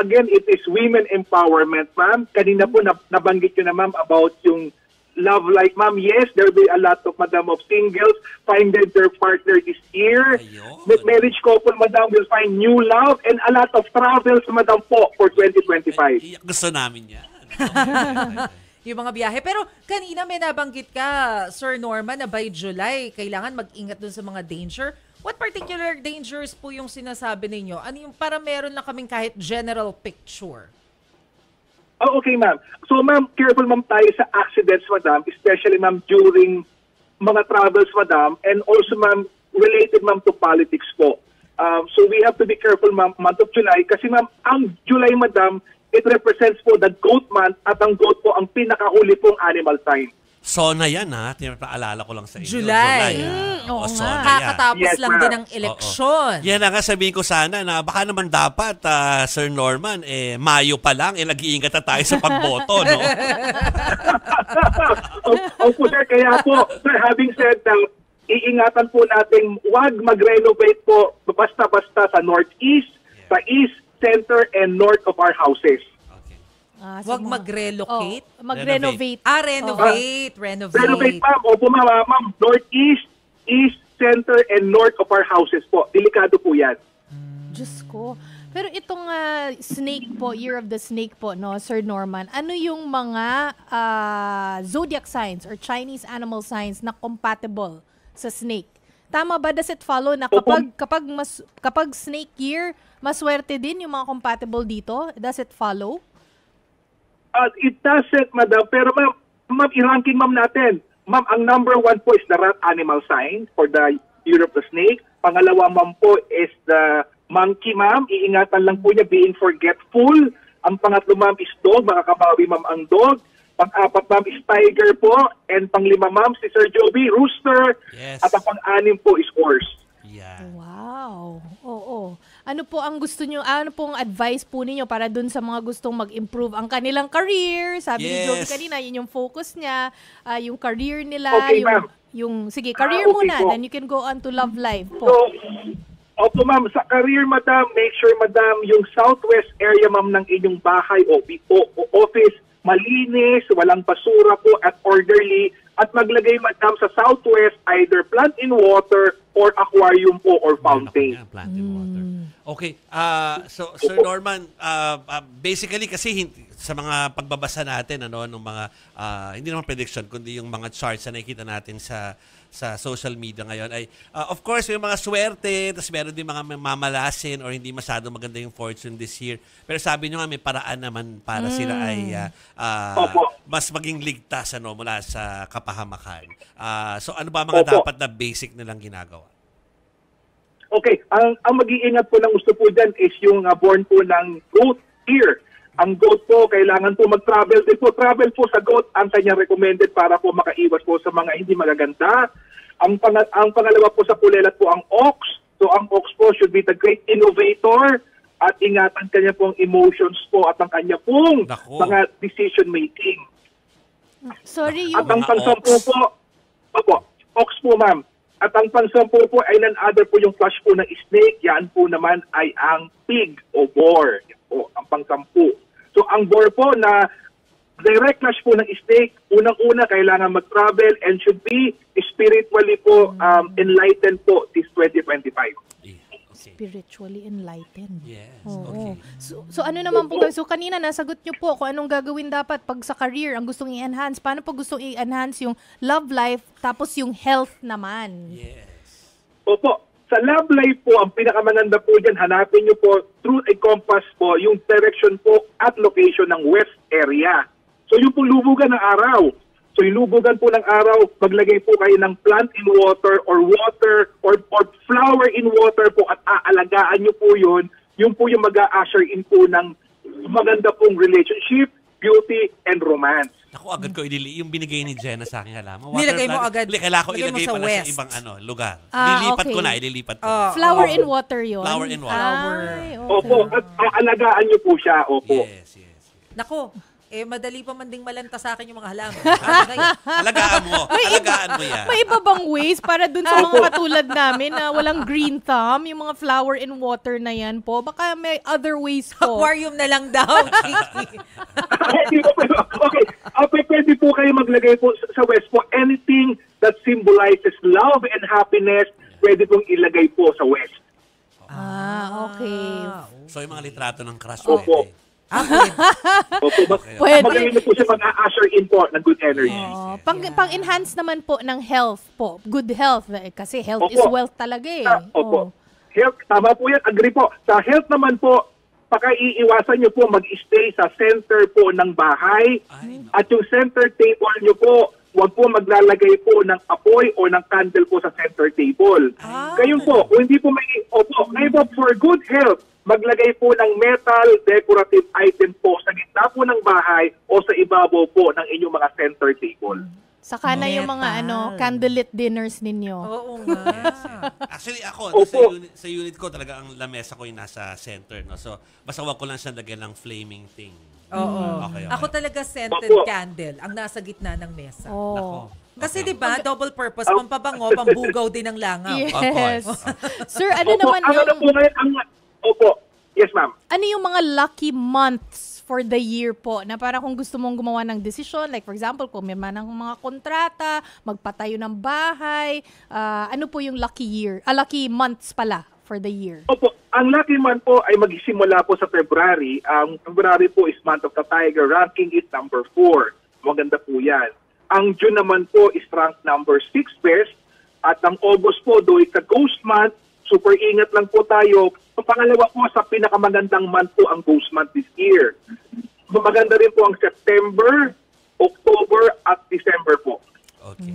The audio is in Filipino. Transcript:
again, it is women empowerment, ma'am. Kanina po nabanggit nyo na, ma'am, about yung love life, ma'am. Yes, there will be a lot of, madam, of singles finding their partner this year. With marriage couple, madam, will find new love and a lot of travels, madam, po for 2025. Gusto namin yan. Yung mga biyahe. Pero kanina may nabanggit ka, Sir Norman, na by July, kailangan mag-ingat dun sa mga danger. What particular dangers po yung sinasabi ninyo? Ano yung para meron na kaming kahit general picture? Oh, okay, ma'am. So, ma'am, careful, ma'am, tayo sa accidents, madam, especially, ma'am, during mga travels, madam, and also, ma'am, related, ma'am, to politics po. So, we have to be careful, ma'am, month of July, kasi, ma'am, ang July, madam, it represents po the goat month, at ang goat po ang pinakahuli pong animal sign. SONA yan, ha? Paalala ko lang sa inyo. July. Oo nga. Kakatapos Yes, lang ma'am. din ang eleksyon. Yan na nga, sabihin ko sana na baka naman dapat, Sir Norman, Mayo pa lang, nag-iingat na tayo sa pagboto, no? Opo, sir, kaya po, sir, having said that, iingatan po natin, wag mag-renovate po basta-basta sa northeast, sa east, center, and north of our houses. Huwag mag-relocate? Mag-renovate. Renovate. Renovate, ma'am. Opo, ma'am. Northeast, east, center, and north of our houses po. Delikado po yan. Diyos ko. Pero itong snake po, Year of the Snake po, no, Sir Norman, ano yung mga zodiac signs or Chinese animal signs na compatible sa snake? Tama ba, does it follow na kapag snake year, maswerte din yung mga compatible dito? Does it follow? It doesn't, madam. Pero ma'am, i-ranking, ma'am, natin. Ma'am, ang number 1 po is the rat animal sign for the Year of the Snake. Pangalawa, ma'am, po is the monkey, ma'am. Iingatan lang po niya being forgetful. Ang pangatlo, ma'am, is dog. Makakabawi, ma'am, ang dog. Pang-apat, ma'am, is tiger po. And pang-lima, ma'am, si Sir Joby, rooster. Yes. At ang pang-anim po is horse. Yeah. Wow. Oo. Ano po ang gusto nyo, ano pong advice po ninyo para dun sa mga gustong mag-improve ang kanilang career? Sabi ni Joby kanina, yun yung focus niya, yung career nila. Okay, ma'am. Sige, career okay muna, po. then you can go on to love life po. So, opo, ma'am, sa career, madam, make sure, madam, yung southwest area, ma'am, ng inyong bahay o office, malinis, walang basura po at orderly, at maglagay, madam, sa southwest either plant in water or aquarium po or fountain. Plant in water. Okay. So, Sir Norman, basically kasi sa mga pagbabasa natin, ng mga, hindi naman prediction, kundi yung mga charts na nakikita natin sa social media ngayon ay, of course, may mga swerte, tapos meron din mga mamalasin or hindi masyado maganda yung fortune this year. Pero sabi nyo nga, may paraan naman para sila ay mas maging ligtas mula sa kapahamakan. So ano ba mga dapat na basic nilang ginagawa? Okay, ang mag-iingat po ng gusto po dyan is yung born po ng goat year. Ang goat po, kailangan po mag-travel din po. Travel po sa goat, ang kanyang recommended para po makaiwas po sa mga hindi magaganda. Ang pangalawa po sa pulelat po ang ox. So ang ox po should be the great innovator at ingatan kanya pong emotions po at ang kanya pong mga decision making. Sorry, At ang pang-sampu po, ox po, ma'am. At ang pang-sampu po ay none other po yung flash po ng snake. Yan po naman ay ang pig o boar. Yan po, ang pang-sampu. So ang boar po na direct flash po ng snake, unang-una kailangan mag-travel and should be spiritually po enlightened po this 2025. Spiritually enlightened. Yes. Okay. So ano naman po, so kanina nasagot nyo po kung anong gagawin dapat pag sa career ang gustong i-enhance. Paano pag gustong i-enhance yung love life tapos yung health naman? Yes. Opo. Sa love life po, ang pinakamaganda po dyan, hanapin nyo po through a compass po yung direction po at location ng west area. So yung po lubugan ng araw. So yung lubugan po ng araw, maglagay po kayo ng plant in water or flower in water po at aalagaan nyo po yun. Yun po yung mag-a-usher in po ng maganda pong relationship, beauty, and romance. Ako agad ko yung binigay ni Jenna sa akin halaman. Nilagay mo agad. Kailangan ko ilagay sa pala west. sa ibang lugar. Ililipat ko na, ililipat ko. Flower in water yun? Flower in water. Ay, okay. Opo, at aalagaan nyo po siya. Opo. Yes. Nako, madali pa man ding malanta sa akin yung mga halaman. Alagaan mo. Alagaan mo yan. May iba bang ways para dun sa mga katulad namin na walang green thumb, yung mga flower in water na yan po? Baka may other ways po. Aquarium na lang daw, Chiki. Okay. Pwede po kayo maglagay po sa West po. Anything that symbolizes love and happiness, pwede pong ilagay po sa West. Okay. So yung mga litrato ng crush Opo. pwede. Opo. Pwede. Magaling na po siya pag-usher in po ng good energy. Pang-enhance naman po ng health po. Good health. Kasi health Opo. is wealth talaga eh. Opo. Health, tama po yan. Agree po. Sa health naman po, pakaiiwasan nyo po mag-stay sa center po ng bahay. At yung center table nyo po, huwag po maglalagay po ng apoy o ng candle po sa center table. Ngayon po, kung hindi po may... Ngayon po, for good health, maglagay po ng metal decorative item po sa gitna po ng bahay o sa ibabaw po ng inyong mga center table. Saka na yung mga candlelit dinners ninyo. Oo nga. Actually, ako, Opo. sa unit ko, talaga ang lamesa ko yung nasa center. No? So, basta wag ko lang siya lagyan ng flaming thing. Oo. Okay. Ako talaga scented Opo. candle ang nasa gitna ng mesa. Oh. Kasi 'di ba, double purpose, pampabango, pambugaw din ng langaw. Yes. Sir, ano Opo, naman ano na po yung... ngayon ang... Opo. Yes, ma'am. Ano yung mga lucky months for the year po? Na para kung gusto mong gumawa ng desisyon, like for example, kung may man ng mga kontrata, magpatayo ng bahay, ano po yung lucky year? Lucky months pala for the year. Opo. Ang lucky month po ay magsisimula po sa February. Ang February po is month of the tiger. Ranking is number 4. Maganda po yan. Ang June naman po is rank number 6 best. At ang August po, though it's a ghost month, super ingat lang po tayo. Ang pangalawa po, sa pinakamagandang month po ang ghost month this year. Maganda rin po ang September, October at December po. Okay.